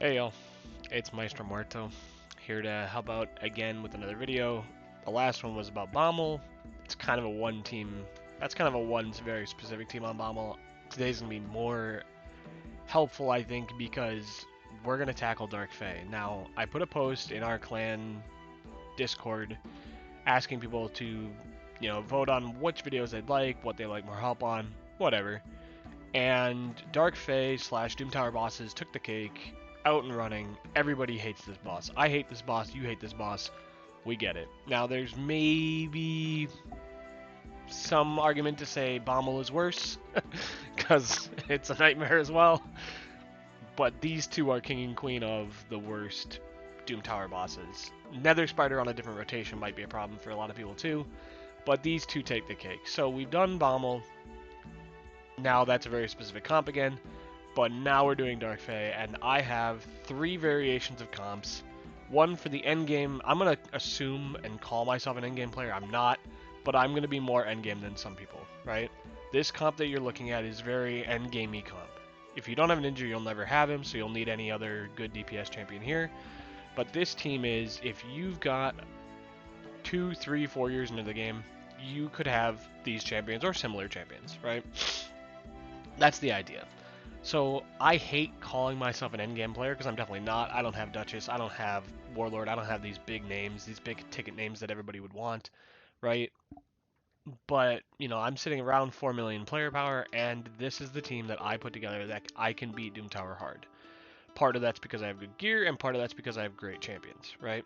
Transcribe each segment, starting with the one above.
Hey y'all, it's Maestro Muerto, here to help out again with another video. The last one was about Bommel. It's kind of a one team, that's kind of a one very specific team on Bommel. Today's going to be more helpful, I think, because we're going to tackle Dark Fae. Now, I put a post in our clan Discord asking people to, vote on which videos they'd like, what they like more help on, whatever. And Dark Fae slash Doom Tower bosses took the cake, out and running. Everybody hates this boss. I hate this boss, you hate this boss. We get it. Now, there's maybe some argument to say Bommel is worse, because it's a nightmare as well. But these two are king and queen of the worst Doom Tower bosses. Nether Spider on a different rotation might be a problem for a lot of people too, but these two take the cake. So we've done Bommel. Now that's a very specific comp again. But now we're doing Dark Fae, and I have three variations of comps. One for the endgame. I'm going to assume and call myself an endgame player. I'm not, but I'm going to be more endgame than some people, right? This comp that you're looking at is very endgamey comp. If you don't have an injury, you'll never have him, so you'll need any other good DPS champion here. But this team is, if you've got 2, 3, 4 years into the game, you could have these champions or similar champions, right? That's the idea. So I hate calling myself an endgame player because I'm definitely not. I don't have Duchess, I don't have Warlord, I don't have these big names, these big ticket names that everybody would want, right? But, I'm sitting around 4 million player power, and this is the team that I put together that I can beat Doom Tower hard. Part of that's because I have good gear, and part of that's because I have great champions, right?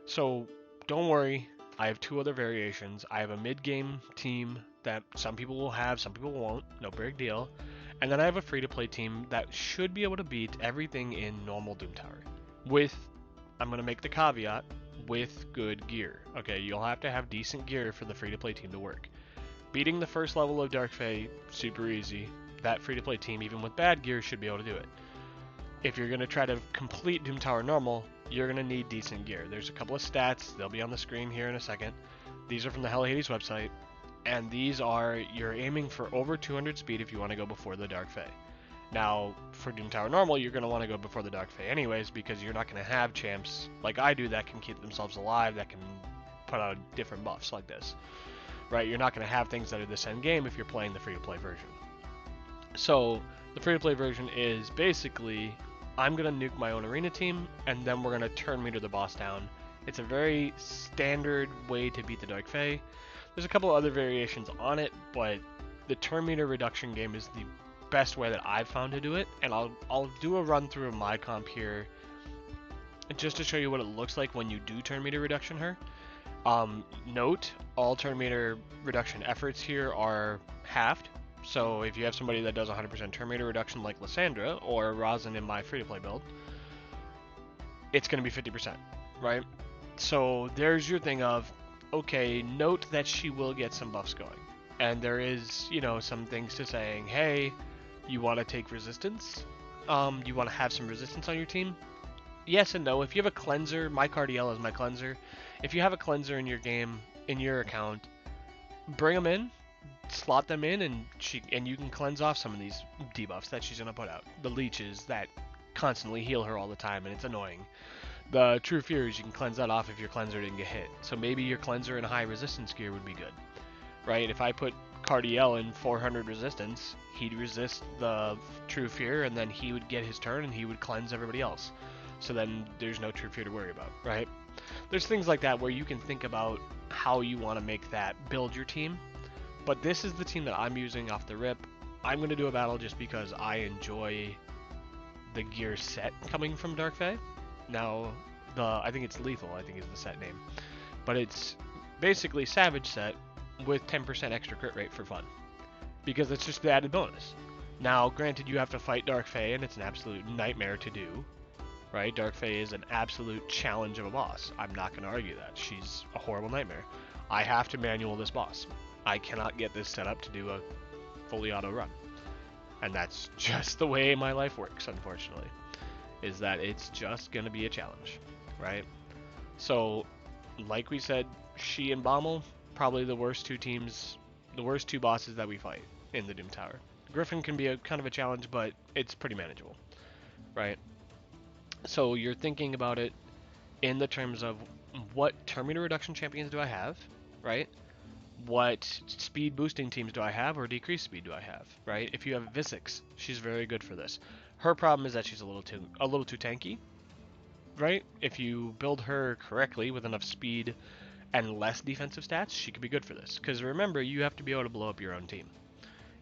So don't worry, I have two other variations. I have a mid-game team that some people will have, some people won't, no big deal. And then I have a free-to-play team that should be able to beat everything in normal Doom Tower. With, I'm going to make the caveat, with good gear. Okay, you'll have to have decent gear for the free-to-play team to work. Beating the first level of Dark Fae, super easy. That free-to-play team, even with bad gear, should be able to do it. If you're going to try to complete Doom Tower normal, you're going to need decent gear. There's a couple of stats, they'll be on the screen here in a second. These are from the Hell Hades website. And these are, you're aiming for over 200 speed if you want to go before the Dark Fae. Now, for Doom Tower Normal, you're going to want to go before the Dark Fae anyways, because you're not going to have champs like I do that can keep themselves alive, that can put out different buffs like this. Right? You're not going to have things that are this end game if you're playing the free-to-play version. So, the free-to-play version is basically, I'm going to nuke my own arena team, and then we're going to turn meter the boss down. It's a very standard way to beat the Dark Fae. There's a couple other variations on it, but the turn meter reduction game is the best way that I've found to do it, and I'll do a run through of my comp here just to show you what it looks like when you do turn meter reduction here. Note, all turn meter reduction efforts here are halved, so if you have somebody that does 100% turn meter reduction like Lysandra or Rosin in my free-to-play build, it's going to be 50%, right? So there's your thing of, okay, note that she will get some buffs going. And there is, some things to saying, hey, you want to take resistance? You want to have some resistance on your team? Yes and no. If you have a cleanser, my Cardiel is my cleanser. If you have a cleanser in your game, in your account, bring them in, slot them in, and you can cleanse off some of these debuffs that she's going to put out. The leeches that constantly heal her all the time, and it's annoying. The True Fears, you can cleanse that off if your cleanser didn't get hit. So maybe your cleanser in high resistance gear would be good, right? If I put Cardiel in 400 resistance, he'd resist the True Fear, and then he would get his turn, and he would cleanse everybody else. So then there's no True Fear to worry about, right? There's things like that where you can think about how you want to make that build your team. But this is the team that I'm using off the rip. I'm going to do a battle just because I enjoy the gear set coming from Dark Fae. Now, I think it's Lethal, I think is the set name. But it's basically Savage set with 10% extra crit rate for fun. Because it's just the added bonus. Now, granted, you have to fight Dark Fae, and it's an absolute nightmare to do. Right? Dark Fae is an absolute challenge of a boss. I'm not going to argue that. She's a horrible nightmare. I have to manual this boss. I cannot get this set up to do a fully auto run. And that's just the way my life works, unfortunately. Is that it's just going to be a challenge, right? So, like we said, she and Bommel, probably the worst two teams, the worst two bosses that we fight in the Doom Tower. Griffin can be a kind of a challenge, but it's pretty manageable, right? So you're thinking about it in the terms of what Terminator reduction champions do I have, right? What speed boosting teams do I have, or decreased speed do I have, right? If you have Visix, she's very good for this. Her problem is that she's a little too tanky, right? If you build her correctly with enough speed and less defensive stats, she could be good for this. Because remember, you have to be able to blow up your own team.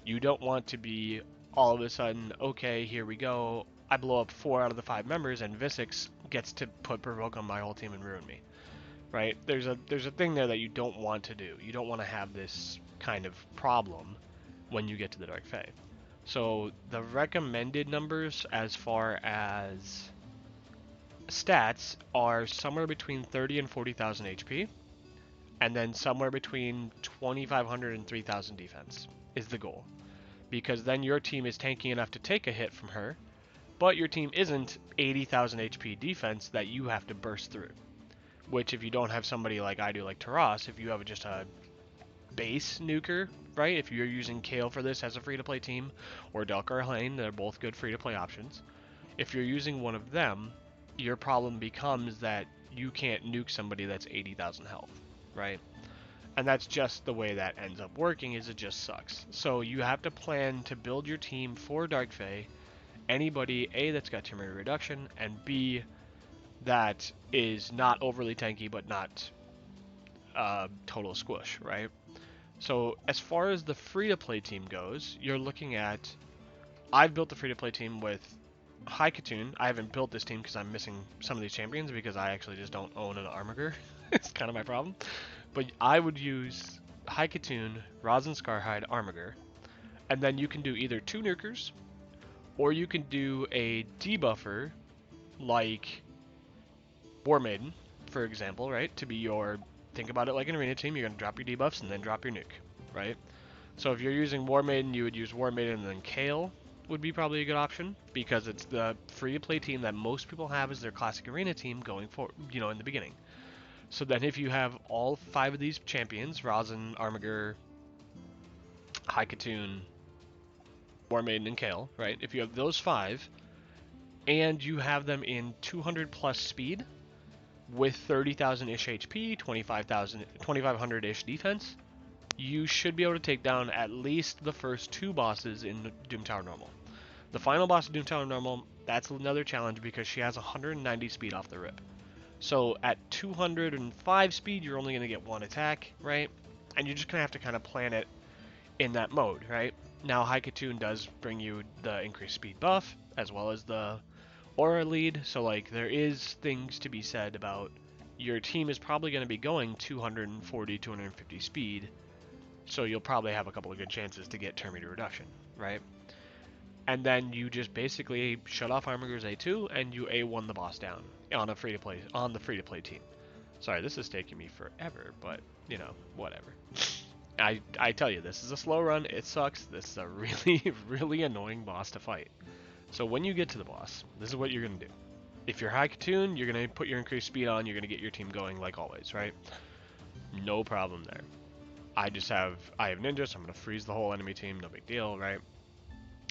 You don't want to be all of a sudden, okay, here we go. I blow up 4 out of the 5 members, and Visix gets to put provoke on my whole team and ruin me. Right? There's a thing there that you don't want to do. You don't want to have this kind of problem when you get to the Dark Fae. So the recommended numbers as far as stats are somewhere between 30 and 40,000 HP, and then somewhere between 2,500 and 3,000 defense is the goal. Because then your team is tanky enough to take a hit from her, but your team isn't 80,000 HP defense that you have to burst through. Which, if you don't have somebody like I do, like Taras, if you have just a base nuker, right? If you're using Kale for this as a free-to-play team, or Delcar Lane, they're both good free-to-play options. If you're using one of them, your problem becomes that you can't nuke somebody that's 80,000 health, right? And that's just the way that ends up working, is it just sucks. So you have to plan to build your team for Dark Fae, anybody, A, that's got Terminator Reduction, and B, that is not overly tanky, but not total squish, right? So as far as the free-to-play team goes, you're looking at... I've built the free-to-play team with Haikatun. I haven't built this team because I'm missing some of these champions because I actually just don't own an Armiger. It's kind of my problem. But I would use Haikatun, Rosin Scarhide, Armiger, and then you can do either 2 nukers, or you can do a debuffer like War Maiden, for example, right? To be your... Think about it like an arena team. You're going to drop your debuffs and then drop your nuke, right? So if you're using War Maiden, you would use War Maiden and then Kale would be probably a good option because it's the free-to-play team that most people have as their classic arena team going for, in the beginning. So then if you have all 5 of these champions, Rosin, Armiger, Haikatun, War Maiden, and Kale, right? If you have those 5 and you have them in 200 plus speed with 30,000-ish HP, 2,500-ish defense, you should be able to take down at least the first 2 bosses in Doom Tower Normal. The final boss of Doom Tower Normal, that's another challenge because she has 190 speed off the rip. So at 205 speed, you're only going to get 1 attack, right? And you're just going to have to kind of plan it in that mode, right? Now, Haikatun does bring you the increased speed buff, as well as the aura lead, so like there is things to be said about your team is probably going to be going 240, 250 speed, so you'll probably have a couple of good chances to get Terminator Reduction, right? And then you just basically shut off Armiger's A2 and you A1 the boss down on the free-to-play team. Sorry, this is taking me forever, but whatever. I tell you, this is a slow run. It sucks. This is a really, really annoying boss to fight. So when you get to the boss, this is what you're going to do. If you're Haikatun, you're going to put your increased speed on, you're going to get your team going like always, right? No problem there. I have ninja, so I'm going to freeze the whole enemy team, no big deal, right?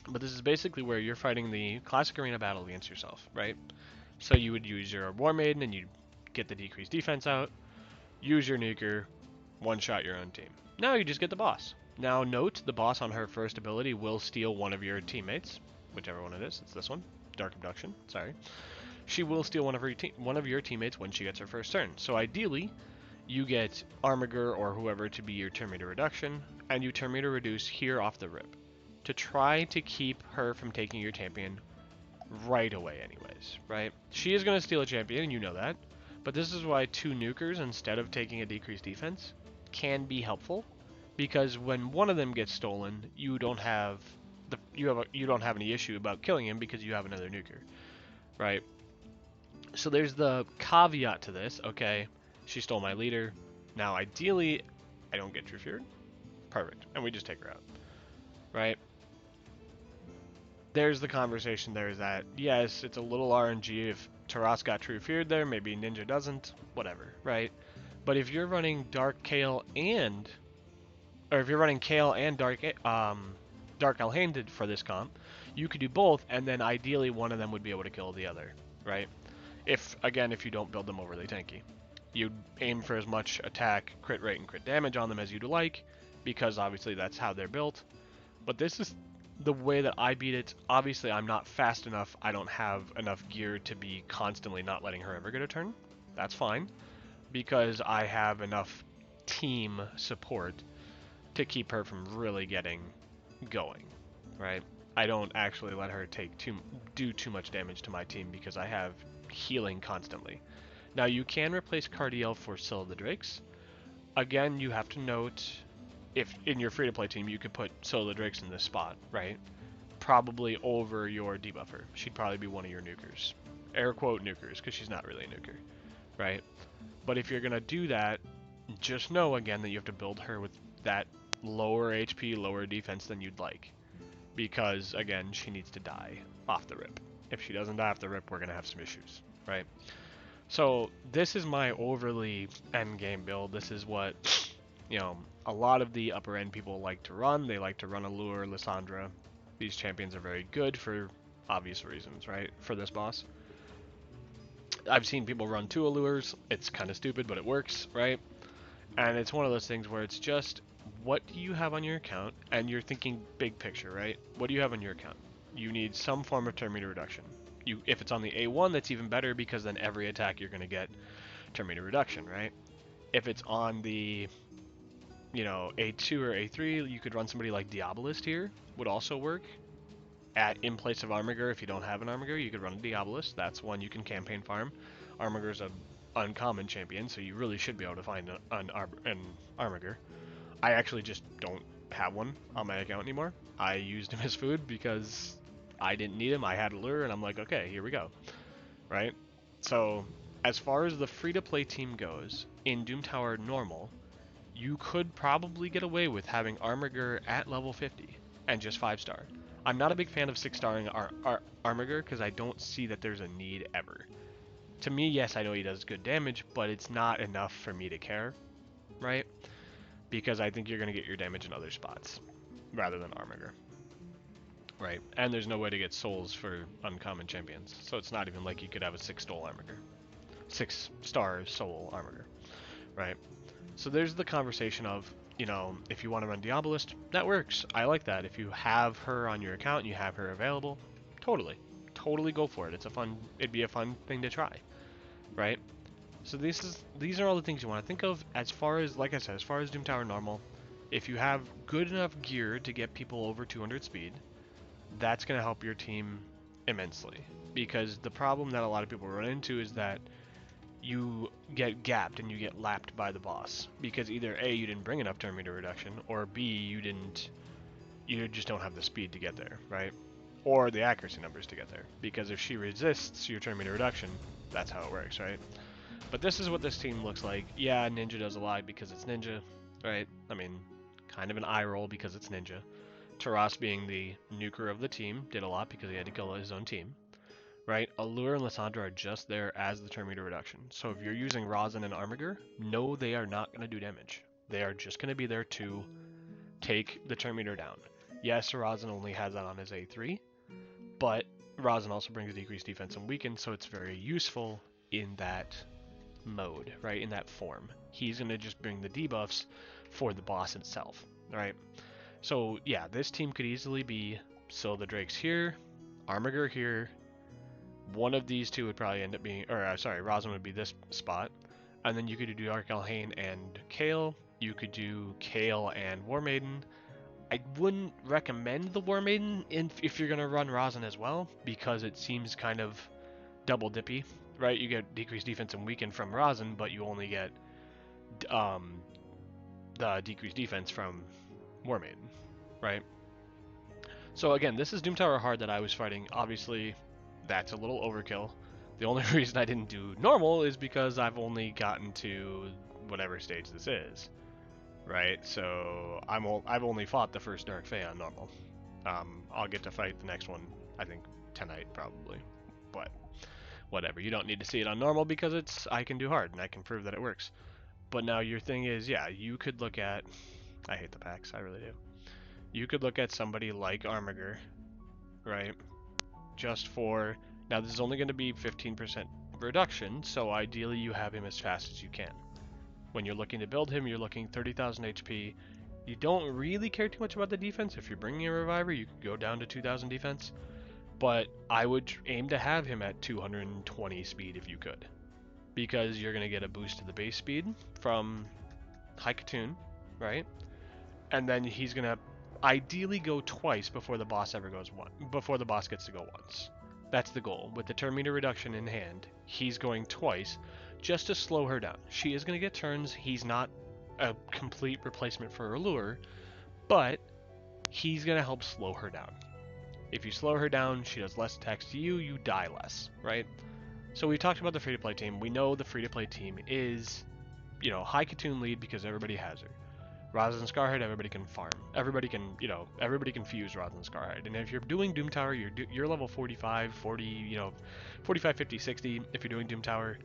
But this is basically where you're fighting the classic arena battle against yourself, right? So you would use your War Maiden and you'd get the decreased defense out, use your nuker, one-shot your own team. Now you just get the boss. Now note, the boss on her first ability will steal one of your teammates, whichever one it is. It's this one, Dark Abduction. Sorry, she will steal one of your teammates when she gets her first turn. So ideally, you get Armiger or whoever to be your Terminator Reduction, and you Terminator Reduce here off the rip to try to keep her from taking your champion right away, anyways. Right? She is going to steal a champion, and you know that. But this is why 2 nukers instead of taking a decreased defense can be helpful, because when one of them gets stolen, you don't have any issue about killing him because you have another nuker, right? So there's the caveat to this. Okay, she stole my leader. Now ideally, I don't get True Feared. Perfect, and we just take her out, right? There's the conversation there is that, yes, it's a little RNG if Taras got True Feared there, maybe Ninja doesn't, whatever, right? But if you're running Dark Kale and Dark Elhain for this comp, you could do both, and then ideally one of them would be able to kill the other, right? If you don't build them overly tanky. You'd aim for as much attack, crit rate, and crit damage on them as you'd like, because obviously that's how they're built. But this is the way that I beat it. Obviously, I'm not fast enough. I don't have enough gear to be constantly not letting her ever get a turn. That's fine, because I have enough team support to keep her from really getting going, right? I don't actually let her do too much damage to my team because I have healing constantly. Now you can replace Cardiel for Scylla the Drakes. Again, you have to note if in your free-to-play team you could put Scylla the Drakes in this spot, right? Probably over your debuffer. She'd probably be one of your nukers. Air quote nukers, because she's not really a nuker, right? But if you're gonna do that, just know again that you have to build her with that lower HP, lower defense than you'd like. Because again, she needs to die off the rip. If she doesn't die off the rip, we're gonna have some issues, right? So this is my overly end game build. This is what, you know, a lot of the upper end people like to run. They like to run Allure, Lysandra. These champions are very good for obvious reasons, right? For this boss. I've seen people run 2 Allures. It's kind of stupid, but it works, right? And it's one of those things where it's just, what do you have on your account? And you're thinking big picture, right? What do you have on your account? You need some form of turn meter reduction. If it's on the A1, that's even better because then every attack you're going to get turn meter reduction, right? If it's on the, you know, A2 or A3, you could run somebody like Diabolist here, would also work. In place of Armiger, if you don't have an Armiger, you could run a Diabolist. That's one you can campaign farm. Armiger's a uncommon champion, so you really should be able to find an Armiger. I actually just don't have one on my account anymore. I used him as food because I didn't need him. I had a lure, and I'm like, okay, here we go, right? So as far as the free-to-play team goes, in Doom Tower Normal, you could probably get away with having Armiger at level 50 and just 5-star. I'm not a big fan of 6-starring Armiger because I don't see that there's a need ever. To me, yes, I know he does good damage, but it's not enough for me to care, right? Because I think you're going to get your damage in other spots rather than Armiger, right? And there's no way to get souls for uncommon champions, so it's not even like you could have a 6-star soul Armiger, right? So there's the conversation of, you know, if you want to run Diabolist, that works. I like that. If you have her on your account and you have her available, totally go for it. It'd be a fun thing to try, right? So these are all the things you want to think of as far as, like I said, as far as Doom Tower Normal. If you have good enough gear to get people over 200 speed, that's going to help your team immensely. Because the problem that a lot of people run into is that you get gapped and you get lapped by the boss. Because either A, you didn't bring enough turn meter reduction, or B, you just don't have the speed to get there, right? Or the accuracy numbers to get there. Because if she resists your turn meter reduction, that's how it works, right? But this is what this team looks like. Yeah, Ninja does a lot because it's Ninja, right? I mean, kind of an eye roll because it's Ninja. Taras, being the nuker of the team, did a lot because he had to kill his own team, right? Allure and Lysandra are just there as the turn meter reduction. So if you're using Rosin and Armiger, no, they are not going to do damage. They are just going to be there to take the turn meter down. Yes, Rosin only has that on his A3, but Rosin also brings decreased defense and weaken, so it's very useful in that mode, right? In that form. He's going to just bring the debuffs for the boss itself, right? So yeah, this team could easily be Scylla the Drakes here, Armiger here. One of these two would probably end up being, or sorry, Rosin would be this spot. And then you could do Dark Alhain and Kale. You could do Kale and War Maiden. I wouldn't recommend the War Maiden if you're going to run Rosin as well, because it seems kind of double dippy, right? You get decreased defense and weaken from Rosin, but you only get the decreased defense from War Maiden, right? So again, this is Doom Tower Hard that I was fighting. Obviously, that's a little overkill. The only reason I didn't do normal is because I've only gotten to whatever stage this is, right? So I've only fought the first Dark Fae on normal. I'll get to fight the next one, I think, tonight probably, but whatever. You don't need to see it on normal because I can do hard and I can prove that it works. But now your thing is, yeah, you could look at, I hate the packs, I really do. You could look at somebody like Armiger, right? Just for Now this is only going to be 15% reduction, so ideally you have him as fast as you can. When you're looking to build him, you're looking 30,000 HP. You don't really care too much about the defense. If you're bringing a reviver, you could go down to 2,000 defense. But I would aim to have him at 220 speed if you could, because you're going to get a boost to the base speed from High Katoon, right? And then he's going to ideally go twice before the boss before the boss gets to go once. That's the goal. With the turn meter reduction in hand, he's going twice just to slow her down. She is going to get turns. He's not a complete replacement for her lure, but he's going to help slow her down. If you slow her down, she does less attacks to you, you die less, right? So we talked about the free-to-play team. We know the free-to-play team is, High Katoon lead because everybody has her. Roz and Scarhead, everybody can farm. Everybody can fuse Roz and Scarhead. And if you're doing Doom Tower, you're level 45, 40, 45, 50, 60 if you're doing Doom Tower.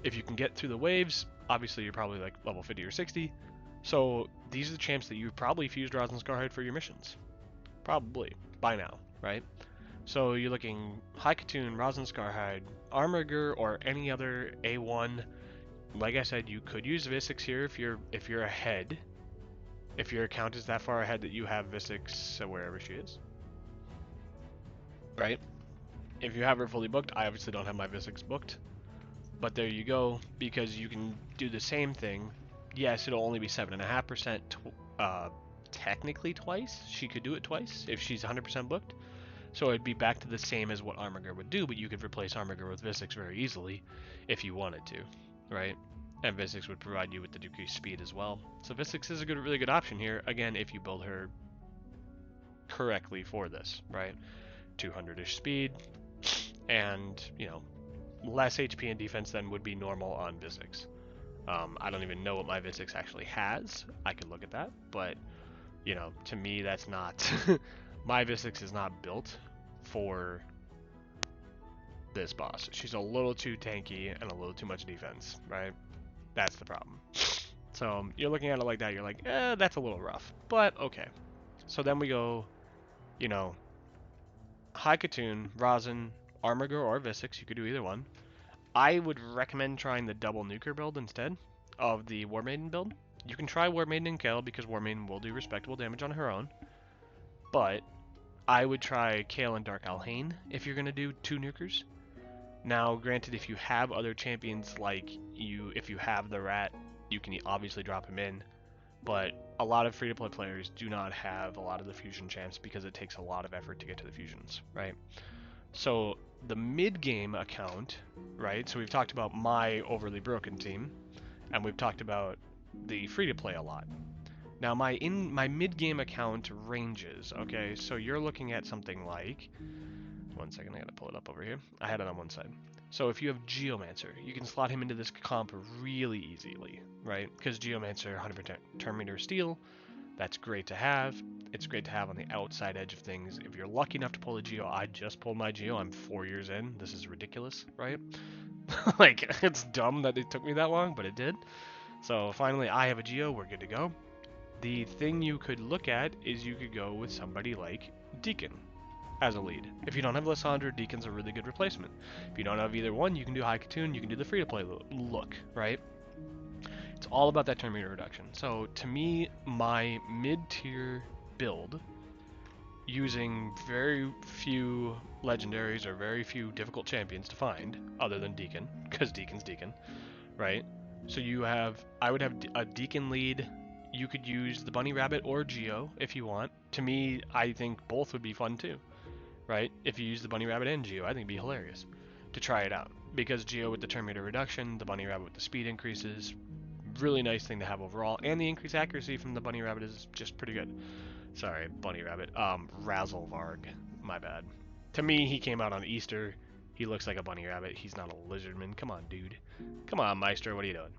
If you can get through the waves, obviously you're probably like level 50 or 60. So these are the champs that you've probably fused Roz and Scarhead for your missions. Probably, by now, right? So you're looking High Katoon, Roz and Scarhead, Armiger, or any other A1. Like I said, you could use Visix here if you're ahead. If your account is that far ahead that you have Visix wherever she is, right? If you have her fully booked, I obviously don't have my Visix booked, but there you go, because you can do the same thing. Yes, it'll only be 7.5%, technically twice. She could do it twice if she's 100% booked, so it'd be back to the same as what Armiger would do, but you could replace Armiger with Visix very easily if you wanted to, right? And Visix would provide you with the decreased speed as well. So Visix is a really good option here, again, if you build her correctly for this, right? 200-ish speed, and, less HP and defense than would be normal on Visix. I don't even know what my Visix actually has. I could look at that, but, to me, that's not... my Visix is not built for this boss. She's a little too tanky and a little too much defense, right? That's the problem. So you're looking at it like that, you're like, that's a little rough, but okay. So then we go, High Katoon, Rosin, Armiger, or Visix. You could do either one. I would recommend trying the double nuker build instead of the War Maiden build. You can try War Maiden and Kale because War Maiden will do respectable damage on her own, but I would try Kale and Dark Alhaine if you're going to do 2 nukers. Now, granted, if you have other champions if you have the Rat, you can obviously drop him in, but a lot of free-to-play players do not have a lot of the fusion champs because it takes a lot of effort to get to the fusions, right? So the mid-game account, right? So we've talked about my overly broken team, and we've talked about the free-to-play a lot. Now my mid-game account ranges, okay? So you're looking at something like... One second, I gotta pull it up over here. I had it on one side. So if you have Geomancer, you can slot him into this comp really easily, right? Because Geomancer, 100% turn meter steal, that's great to have. It's great to have on the outside edge of things. If you're lucky enough to pull a Geo, I just pulled my Geo. I'm 4 years in. This is ridiculous, right? Like, it's dumb that it took me that long, but it did. So finally, I have a Geo. We're good to go. The thing you could look at is you could go with somebody like Deacon as a lead. If you don't have Lysandra, Deacon's a really good replacement. If you don't have either one, you can do High Katoon, you can do the free-to-play look, right? It's all about that turn meter reduction. So to me, my mid-tier build, using very few legendaries or very few difficult champions to find, other than Deacon, because Deacon's Deacon, right? So I would have a Deacon lead. You could use the Bunny Rabbit or Geo if you want. To me, I think both would be fun too. Right? If you use the Bunny Rabbit and Geo, I think it'd be hilarious to try it out. Because Geo with the turn meter reduction, the Bunny Rabbit with the speed increases, really nice thing to have overall. And the increased accuracy from the Bunny Rabbit is just pretty good. Sorry, Bunny Rabbit. Razzlevarg. My bad. To me, he came out on Easter. He looks like a Bunny Rabbit. He's not a lizardman. Come on, dude. Come on, Maestro. What are you doing?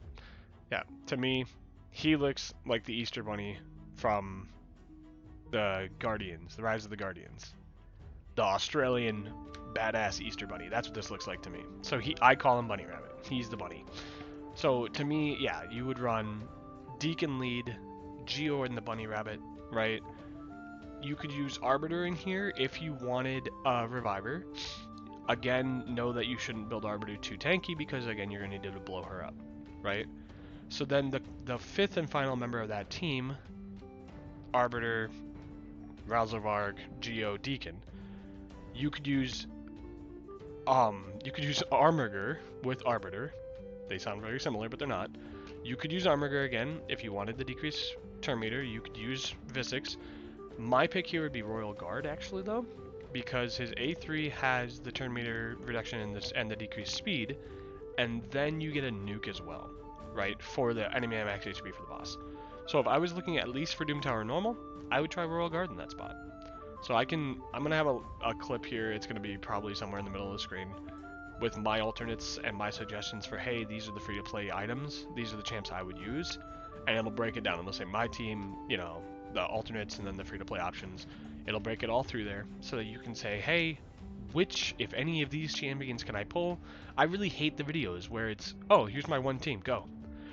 Yeah, to me, he looks like the Easter Bunny from the Guardians, the Rise of the Guardians. The Australian badass Easter Bunny. That's what this looks like to me. So I call him Bunny Rabbit. He's the bunny. So to me, yeah, you would run Deacon lead, Geo and the Bunny Rabbit, right? You could use Arbiter in here if you wanted a Reviver. Again, know that you shouldn't build Arbiter too tanky because again you're gonna need to blow her up, right? So then the fifth and final member of that team, Arbiter, Ralzavarg, Geo, Deacon, you could use Armiger with Arbiter. They sound very similar, but they're not. You could use Armiger again if you wanted the decrease turn meter. You could use Visix. My pick here would be Royal Guard, actually, though, because his A3 has the turn meter reduction in this and the decreased speed, and then you get a nuke as well, right, for the enemy max HP for the boss. So if I was looking at least for Doom Tower normal, I would try Royal Guard in that spot. So I'm gonna have a clip here. It's gonna be probably somewhere in the middle of the screen with my alternates and my suggestions for, hey, these are the free-to-play items, these are the champs I would use, and it'll break it down. It'll say my team, you know, the alternates, and then the free-to-play options. It'll break it all through there so that you can say, hey, which, if any of these champions can I pull? I really hate the videos where it's, oh, here's my one team, go.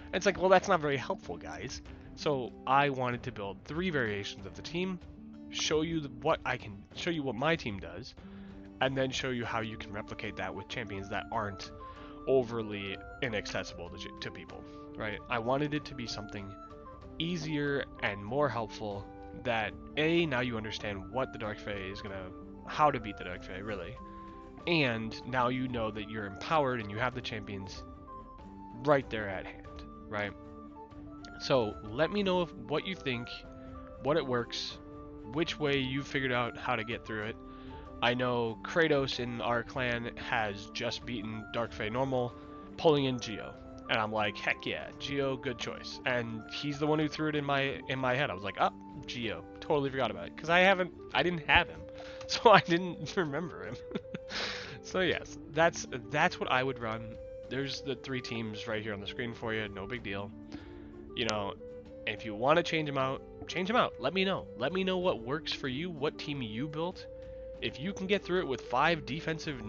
And it's like, well, that's not very helpful, guys. So I wanted to build 3 variations of the team, show you what my team does, and then show you how you can replicate that with champions that aren't overly inaccessible to people, right? I wanted it to be something easier and more helpful that now you understand what the Dark Fae is how to beat the Dark Fae, really, and now you know that you're empowered and you have the champions right there at hand, right? So let me know what you think, what it works, which way you figured out how to get through it. I know Kratos in our clan has just beaten Dark Fae normal, pulling in Geo, and I'm like, heck yeah, Geo, good choice. And he's the one who threw it in my head. I was like, oh, Geo, totally forgot about it because I didn't have him, so I didn't remember him. So yes, that's what I would run. There's the 3 teams right here on the screen for you. No big deal. You know, if you want to change them out, change them out. Let me know. Let me know what works for you, what team you built. If you can get through it with 5 defensive,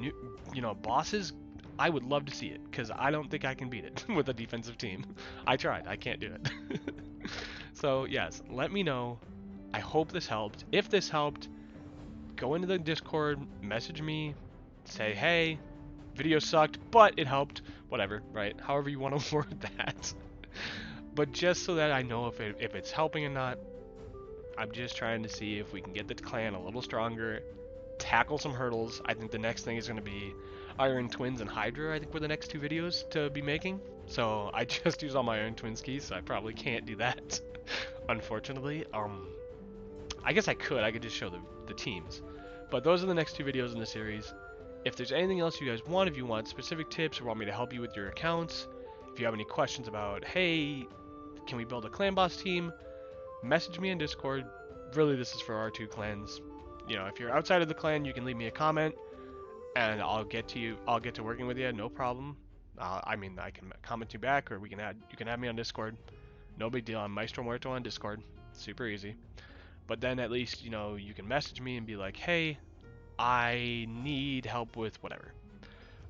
bosses, I would love to see it, because I don't think I can beat it with a defensive team. I tried. I can't do it. So, yes, let me know. I hope this helped. If this helped, go into the Discord, message me, say, hey, video sucked, but it helped. Whatever, right? However you want to word that. But just so that I know if it's helping or not, I'm just trying to see if we can get the clan a little stronger, tackle some hurdles. I think the next thing is going to be Iron Twins and Hydra. I think were the next 2 videos to be making. So I just used all my Iron Twins keys, so I probably can't do that, unfortunately. I guess I could just show the teams. But those are the next 2 videos in the series. If there's anything else you guys want, if you want specific tips or want me to help you with your accounts, if you have any questions about, hey, can we build a clan boss team, message me in Discord. Really, this is for our 2 clans. You know, if you're outside of the clan, you can leave me a comment, and I'll get to you. I'll get to working with you, no problem. I mean, I can comment you back, or you can add me on Discord. No big deal. I'm Maestro Muerto on Discord. Super easy. But then at least, you can message me and be like, hey, I need help with whatever.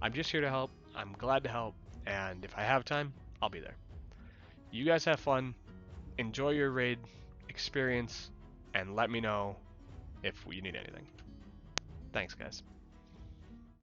I'm just here to help. I'm glad to help. And if I have time, I'll be there. You guys have fun. Enjoy your raid experience, and let me know if you need anything. Thanks, guys.